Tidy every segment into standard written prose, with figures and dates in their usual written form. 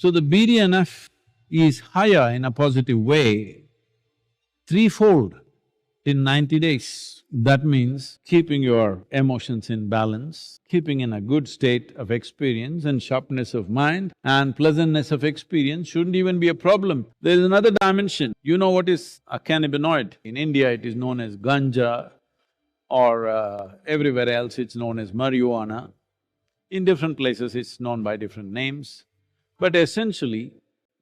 So the BDNF is higher in a positive way, threefold in 90 days. That means keeping your emotions in balance, keeping in a good state of experience and sharpness of mind and pleasantness of experience shouldn't even be a problem. There is another dimension. You know what is a cannabinoid? In India it is known as ganja, or everywhere else it's known as marijuana. In different places it's known by different names. But essentially,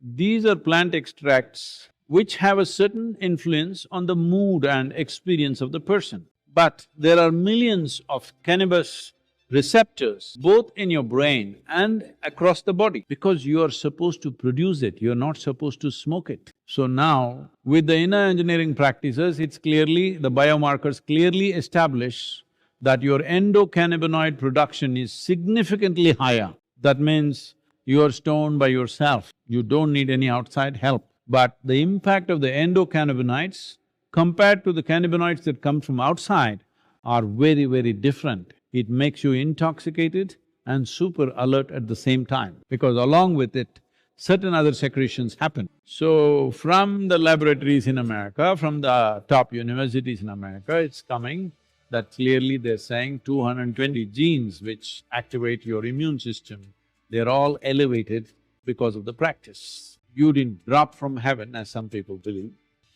these are plant extracts which have a certain influence on the mood and experience of the person. But there are millions of cannabis receptors both in your brain and across the body because you are supposed to produce it, you're not supposed to smoke it. So now, with the inner engineering practices, it's clearly… the biomarkers clearly establish that your endocannabinoid production is significantly higher. That means you are stoned by yourself, you don't need any outside help. But the impact of the endocannabinoids compared to the cannabinoids that come from outside are very, very different. It makes you intoxicated and super alert at the same time, because along with it, certain other secretions happen. So, from the laboratories in America, from the top universities in America, it's coming that clearly they're saying 220 genes which activate your immune system, they're all elevated because of the practice. You didn't drop from heaven, as some people believe.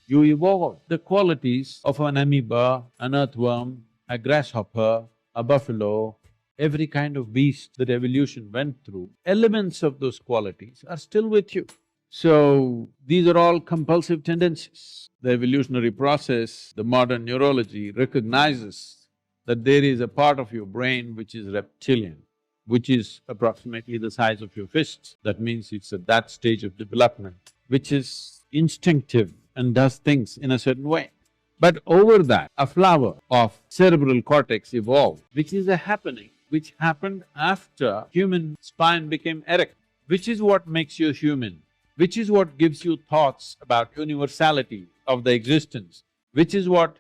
You evolved the qualities of an amoeba, an earthworm, a grasshopper, a buffalo, every kind of beast that evolution went through. Elements of those qualities are still with you. So, these are all compulsive tendencies. The evolutionary process, the modern neurology recognizes that there is a part of your brain which is reptilian, which is approximately the size of your fist. That means it's at that stage of development, which is instinctive and does things in a certain way. But over that, a flower of cerebral cortex evolved, which is a happening which happened after human spine became erect, which is what makes you human, which is what gives you thoughts about universality of the existence, which is what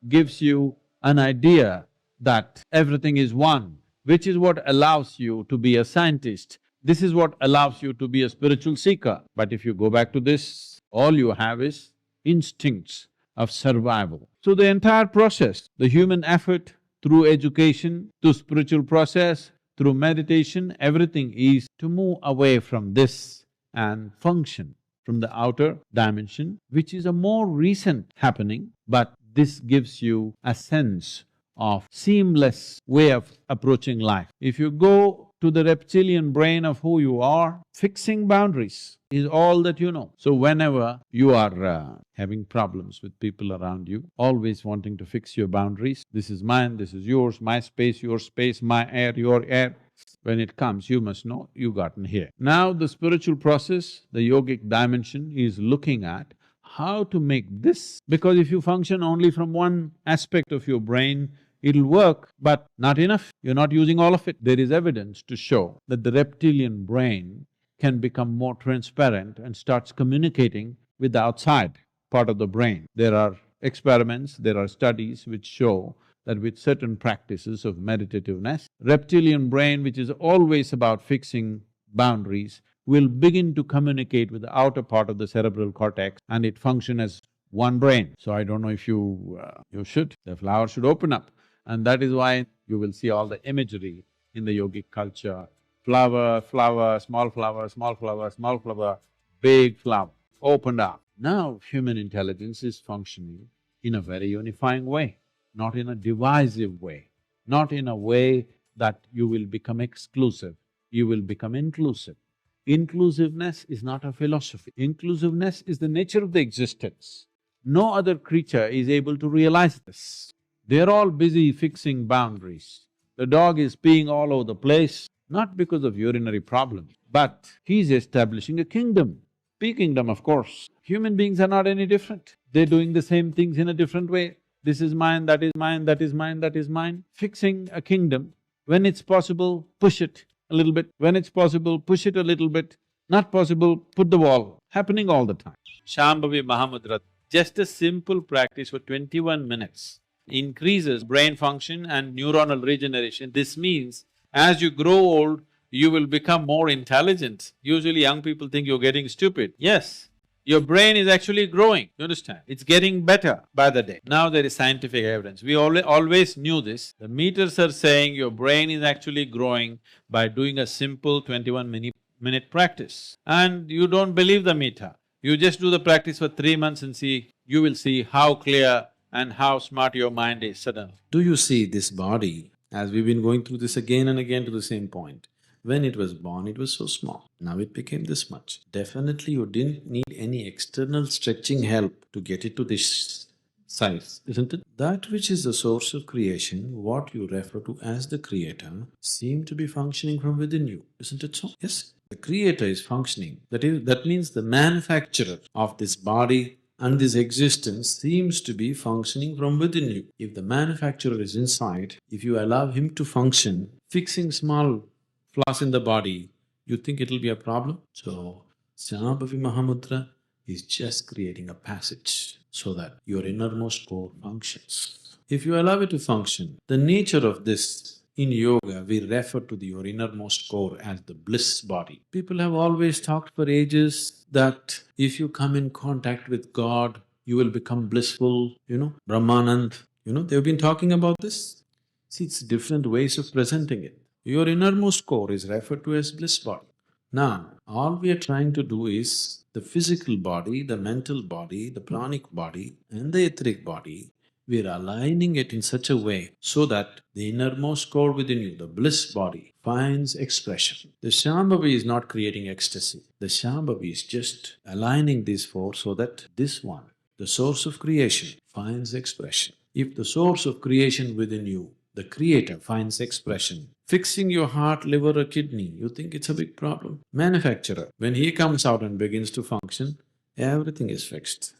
gives you an idea that everything is one, which is what allows you to be a scientist. This is what allows you to be a spiritual seeker. But if you go back to this, all you have is instincts of survival. So the entire process, the human effort through education, through spiritual process, through meditation, everything is to move away from this and function from the outer dimension, which is a more recent happening, but this gives you a sense of seamless way of approaching life. If you go to the reptilian brain of who you are, fixing boundaries is all that you know. So whenever you are having problems with people around you, always wanting to fix your boundaries, this is mine, this is yours, my space, your space, my air, your air, when it comes, you must know you gotten here. Now the spiritual process, the yogic dimension is looking at how to make this, because if you function only from one aspect of your brain, it'll work, but not enough, you're not using all of it. There is evidence to show that the reptilian brain can become more transparent and starts communicating with the outside part of the brain. There are experiments, there are studies which show that with certain practices of meditativeness, reptilian brain, which is always about fixing boundaries, will begin to communicate with the outer part of the cerebral cortex and it function as one brain. So I don't know if you should, the flower should open up. And that is why you will see all the imagery in the yogic culture, flower, flower, small flower, small flower, small flower, big flower, opened up. Now human intelligence is functioning in a very unifying way, not in a divisive way, not in a way that you will become exclusive, you will become inclusive. Inclusiveness is not a philosophy, inclusiveness is the nature of the existence. No other creature is able to realize this. They're all busy fixing boundaries. The dog is peeing all over the place, not because of urinary problem, but he's establishing a kingdom. Pea kingdom, of course. Human beings are not any different. They're doing the same things in a different way. This is mine, that is mine, that is mine, that is mine. Fixing a kingdom, when it's possible, push it a little bit. When it's possible, push it a little bit. Not possible, put the wall. Happening all the time. Shambhavi Mahamudra, just a simple practice for 21 minutes increases brain function and neuronal regeneration. This means as you grow old, you will become more intelligent. Usually young people think you're getting stupid. Yes, your brain is actually growing, you understand? It's getting better by the day. Now there is scientific evidence. We always knew this. The meters are saying your brain is actually growing by doing a simple 21-minute practice. And you don't believe the meter. You just do the practice for 3 months and see, you will see how clear and how smart your mind is suddenly. Do you see this body, as we've been going through this again and again to the same point, when it was born, it was so small, now it became this much. Definitely you didn't need any external stretching help to get it to this size, isn't it? That which is the source of creation, what you refer to as the creator, seem to be functioning from within you, isn't it so? Yes, the creator is functioning, that means the manufacturer of this body and this existence seems to be functioning from within you. If the manufacturer is inside, if you allow him to function, fixing small flaws in the body, you think it'll be a problem? So, Shambhavi Mahamudra is just creating a passage so that your innermost core functions. If you allow it to function, the nature of this, in yoga, we refer to your innermost core as the bliss body. People have always talked for ages that if you come in contact with God, you will become blissful, Brahmanand, they've been talking about this. See, it's different ways of presenting it. Your innermost core is referred to as bliss body. Now, all we are trying to do is the physical body, the mental body, the pranic body and the etheric body, we're aligning it in such a way so that the innermost core within you, the bliss body, finds expression. The Shambhavi is not creating ecstasy. The Shambhavi is just aligning these four so that this one, the source of creation, finds expression. If the source of creation within you, the creator, finds expression, fixing your heart, liver or kidney, you think it's a big problem? Manufacturer, when he comes out and begins to function, everything is fixed.